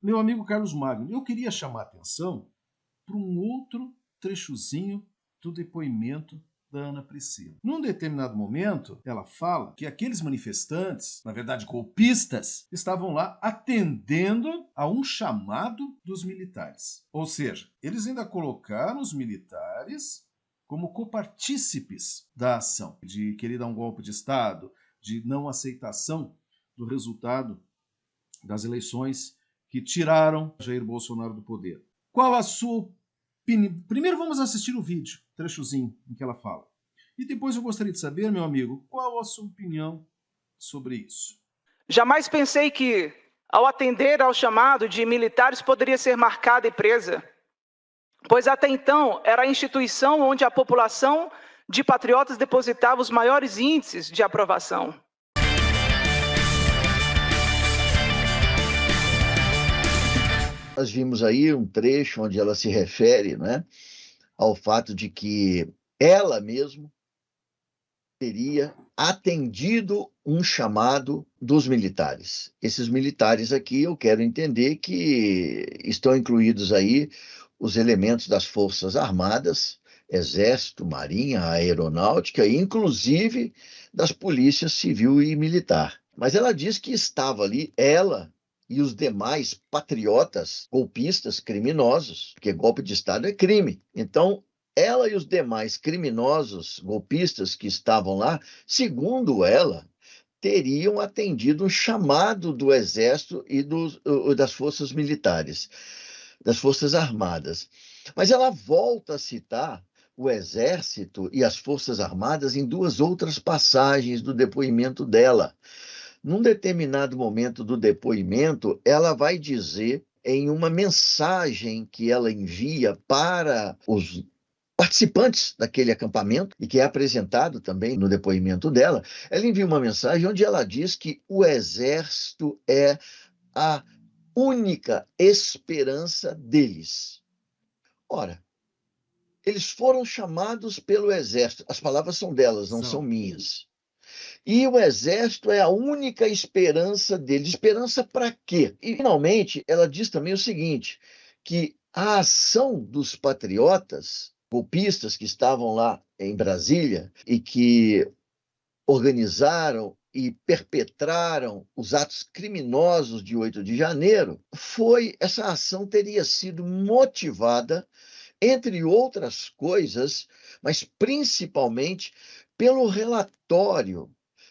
meu amigo Carlos Magno, eu queria chamar a atenção para um outro trechozinho do depoimento da Ana Priscila. Num determinado momento, ela fala que aqueles manifestantes, na verdade golpistas, estavam lá atendendo a um chamado dos militares. Ou seja, eles ainda colocaram os militares como copartícipes da ação, de querer dar um golpe de Estado, de não aceitação do resultado das eleições que tiraram Jair Bolsonaro do poder. Qual a sua opinião? Primeiro vamos assistir o vídeo, trechozinho em que ela fala. E depois eu gostaria de saber, meu amigo, qual a sua opinião sobre isso? Jamais pensei que, ao atender ao chamado de militares, poderia ser marcada e presa, pois até então era a instituição onde a população de patriotas depositava os maiores índices de aprovação. Nós vimos aí um trecho onde ela se refere, né, ao fato de que ela mesma teria atendido um chamado dos militares. Esses militares aqui, eu quero entender que estão incluídos aí os elementos das Forças Armadas, Exército, Marinha, Aeronáutica, e inclusive das polícias civil e militar. Mas ela diz que estava ali, ela e os demais patriotas, golpistas, criminosos, porque golpe de Estado é crime. Então, ela e os demais criminosos, golpistas que estavam lá, segundo ela, teriam atendido um chamado do Exército e das forças militares, das Forças Armadas. Mas ela volta a citar o Exército e as Forças Armadas em duas outras passagens do depoimento dela. Num determinado momento do depoimento, ela vai dizer, em uma mensagem que ela envia para os participantes daquele acampamento, e que é apresentado também no depoimento dela, ela envia uma mensagem onde ela diz que o Exército é a única esperança deles. Ora, eles foram chamados pelo Exército, as palavras são delas, não são minhas. E o Exército é a única esperança deles. Esperança para quê? E, finalmente, ela diz também o seguinte, que a ação dos patriotas, golpistas que estavam lá em Brasília e que organizaram e perpetraram os atos criminosos de 8 de janeiro, essa ação teria sido motivada, entre outras coisas, mas principalmente pelo relatório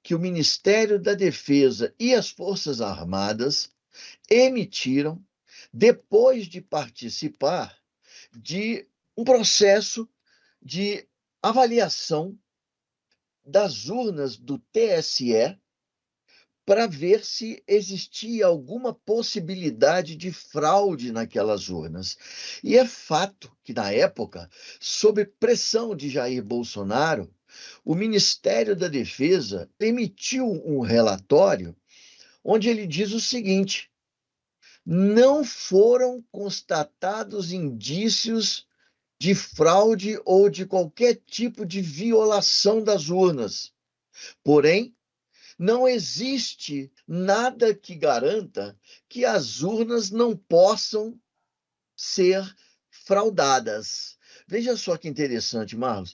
que o Ministério da Defesa e as Forças Armadas emitiram depois de participar de um processo de avaliação das urnas do TSE para ver se existia alguma possibilidade de fraude naquelas urnas. E é fato que, na época, sob pressão de Jair Bolsonaro, o Ministério da Defesa emitiu um relatório onde ele diz o seguinte: não foram constatados indícios de fraude ou de qualquer tipo de violação das urnas. Porém, não existe nada que garanta que as urnas não possam ser fraudadas. Veja só que interessante, Marlos.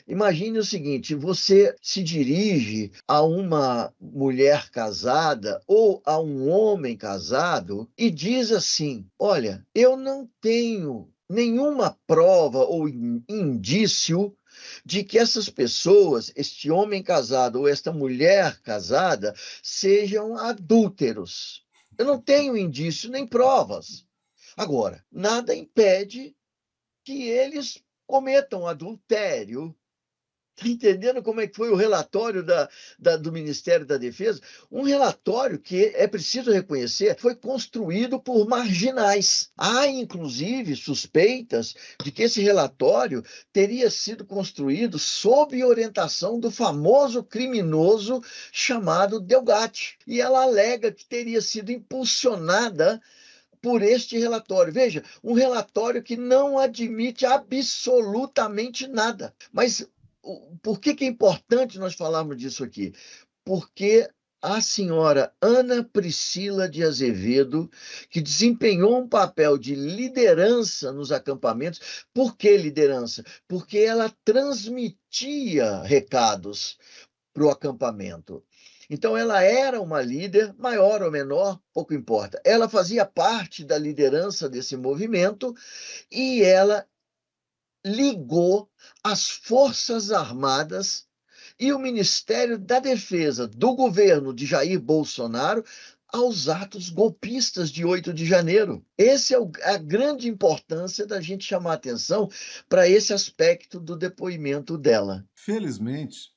Imagine o seguinte: você se dirige a uma mulher casada ou a um homem casado e diz assim: olha, eu não tenho nenhuma prova ou indício de que essas pessoas, este homem casado ou esta mulher casada, sejam adúlteros. Eu não tenho indício nem provas. Agora, nada impede que eles cometam adultério. Está entendendo como é que foi o relatório do Ministério da Defesa? Um relatório que, é preciso reconhecer, foi construído por marginais. Há, inclusive, suspeitas de que esse relatório teria sido construído sob orientação do famoso criminoso chamado Delgatti. E ela alega que teria sido impulsionada por este relatório. Veja, um relatório que não admite absolutamente nada. Mas por que é importante nós falarmos disso aqui? Porque a senhora Ana Priscila de Azevedo, que desempenhou um papel de liderança nos acampamentos. Por que liderança? Porque ela transmitia recados para o acampamento. Então, ela era uma líder, maior ou menor, pouco importa. Ela fazia parte da liderança desse movimento e ela ligou as Forças Armadas e o Ministério da Defesa do governo de Jair Bolsonaro aos atos golpistas de 8 de janeiro. Essa é a grande importância da gente chamar atenção para esse aspecto do depoimento dela. Felizmente,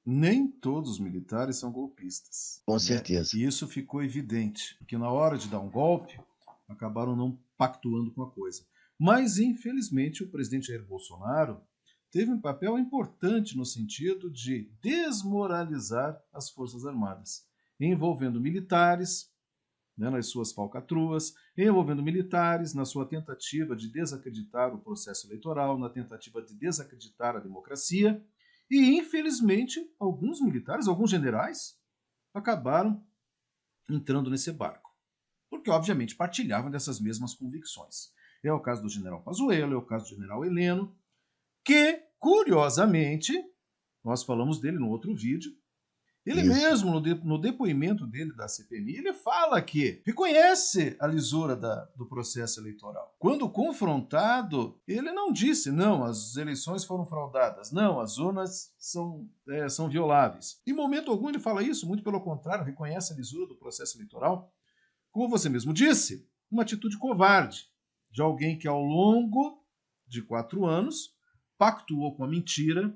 nem todos os militares são golpistas. Com certeza. E isso ficou evidente, porque na hora de dar um golpe, acabaram não pactuando com a coisa. Mas, infelizmente, o presidente Jair Bolsonaro teve um papel importante no sentido de desmoralizar as Forças Armadas, envolvendo militares, nas suas falcatruas, envolvendo militares na sua tentativa de desacreditar o processo eleitoral, na tentativa de desacreditar a democracia. E, infelizmente, alguns militares, alguns generais, acabaram entrando nesse barco, porque, obviamente, partilhavam dessas mesmas convicções. É o caso do general Pazuello, é o caso do general Heleno, que, curiosamente, nós falamos dele no outro vídeo, ele mesmo, no depoimento dele da CPMI, ele fala que reconhece a lisura do processo eleitoral. Quando confrontado, ele não disse, não, as eleições foram fraudadas, não, as urnas são violáveis. Em momento algum ele fala isso, muito pelo contrário, reconhece a lisura do processo eleitoral. Como você mesmo disse, uma atitude covarde de alguém que ao longo de 4 anos pactuou com a mentira,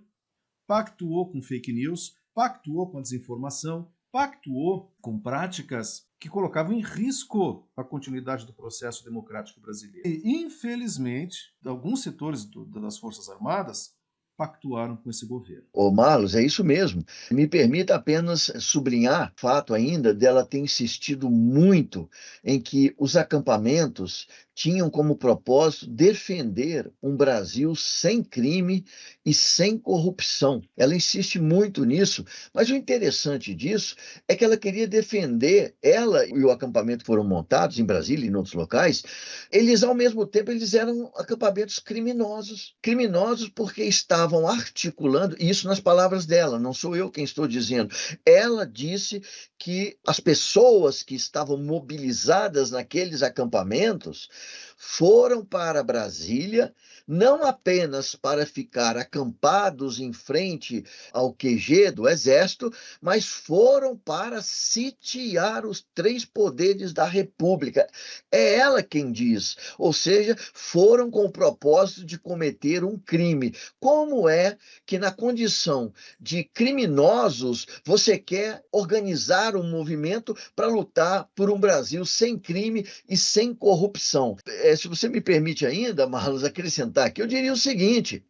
pactuou com fake news, pactuou com a desinformação, pactuou com práticas que colocavam em risco a continuidade do processo democrático brasileiro. E, infelizmente, alguns setores das Forças Armadas pactuaram com esse governo. Ô, Marlos, é isso mesmo. Me permita apenas sublinhar o fato ainda dela ter insistido muito em que os acampamentos tinham como propósito defender um Brasil sem crime e sem corrupção. Ela insiste muito nisso, mas o interessante disso é que ela queria defender, ela e o acampamento que foram montados em Brasília e em outros locais, eles ao mesmo tempo eles eram acampamentos criminosos. Criminosos porque estavam articulando, isso nas palavras dela, não sou eu quem estou dizendo. Ela disse que as pessoas que estavam mobilizadas naqueles acampamentos foram para Brasília não apenas para ficar acampados em frente ao QG do Exército, mas foram para sitiar os 3 poderes da República. É ela quem diz, ou seja, foram com o propósito de cometer um crime. Como é que na condição de criminosos você quer organizar um movimento para lutar por um Brasil sem crime e sem corrupção? Se você me permite ainda, Marlos, acrescentar aqui, eu diria o seguinte: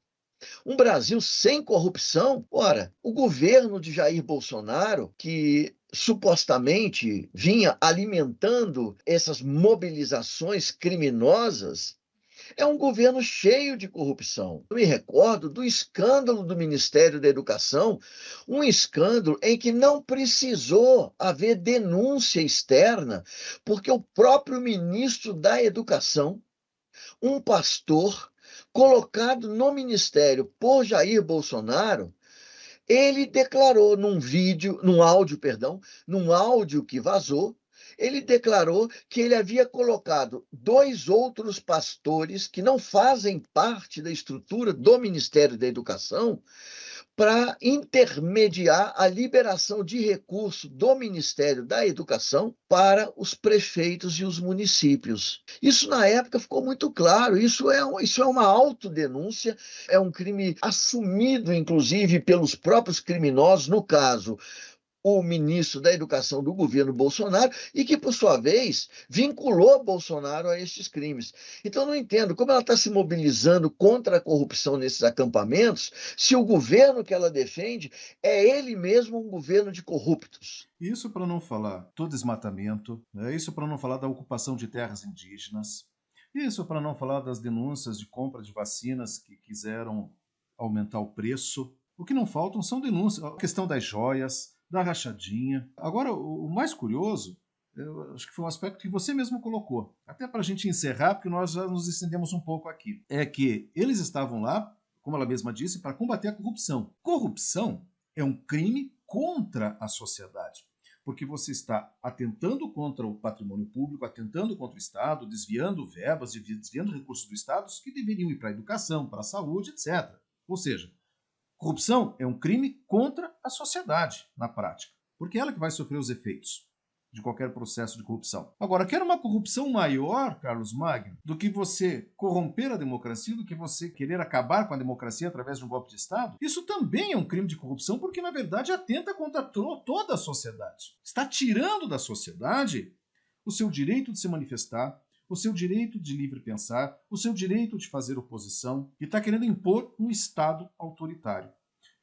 um Brasil sem corrupção? Ora, o governo de Jair Bolsonaro, que supostamente vinha alimentando essas mobilizações criminosas, é um governo cheio de corrupção. Eu me recordo do escândalo do Ministério da Educação, um escândalo em que não precisou haver denúncia externa, porque o próprio ministro da Educação, um pastor colocado no ministério por Jair Bolsonaro, ele declarou num áudio que vazou, ele declarou que ele havia colocado 2 outros pastores que não fazem parte da estrutura do Ministério da Educação para intermediar a liberação de recursos do Ministério da Educação para os prefeitos e os municípios. Isso, na época, ficou muito claro. Isso é uma autodenúncia, é um crime assumido, inclusive, pelos próprios criminosos, no caso, o ministro da Educação do governo Bolsonaro, e que, por sua vez, vinculou Bolsonaro a estes crimes. Então, não entendo como ela está se mobilizando contra a corrupção nesses acampamentos, se o governo que ela defende é ele mesmo um governo de corruptos. Isso para não falar do desmatamento, isso para não falar da ocupação de terras indígenas, isso para não falar das denúncias de compra de vacinas que quiseram aumentar o preço. O que não faltam são denúncias, a questão das joias, da rachadinha. Agora, o mais curioso, eu acho que foi um aspecto que você mesmo colocou, até para a gente encerrar, porque nós já nos estendemos um pouco aqui, é que eles estavam lá, como ela mesma disse, para combater a corrupção. Corrupção é um crime contra a sociedade, porque você está atentando contra o patrimônio público, atentando contra o Estado, desviando verbas, desviando recursos do Estado que deveriam ir para a educação, para a saúde, etc. Ou seja, corrupção é um crime contra a sociedade, na prática, porque é ela que vai sofrer os efeitos de qualquer processo de corrupção. Agora, quer uma corrupção maior, Carlos Magno, do que você corromper a democracia, do que você querer acabar com a democracia através de um golpe de Estado? Isso também é um crime de corrupção, porque, na verdade, atenta contra toda a sociedade. Está tirando da sociedade o seu direito de se manifestar, o seu direito de livre pensar, o seu direito de fazer oposição, e está querendo impor um Estado autoritário.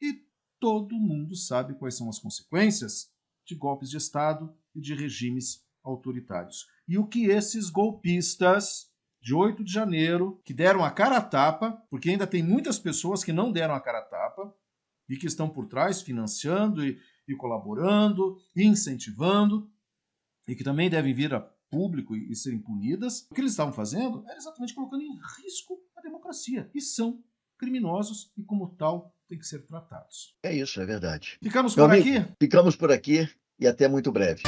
E todo mundo sabe quais são as consequências de golpes de Estado e de regimes autoritários. E o que esses golpistas de 8 de janeiro, que deram a cara a tapa, porque ainda tem muitas pessoas que não deram a cara a tapa e que estão por trás financiando e colaborando, e incentivando, e que também devem vir a público e serem punidas, o que eles estavam fazendo era exatamente colocando em risco a democracia. E são criminosos e, como tal, têm que ser tratados. É isso, é verdade. Ficamos Meu por amigo, aqui? ficamos por aqui e até muito breve.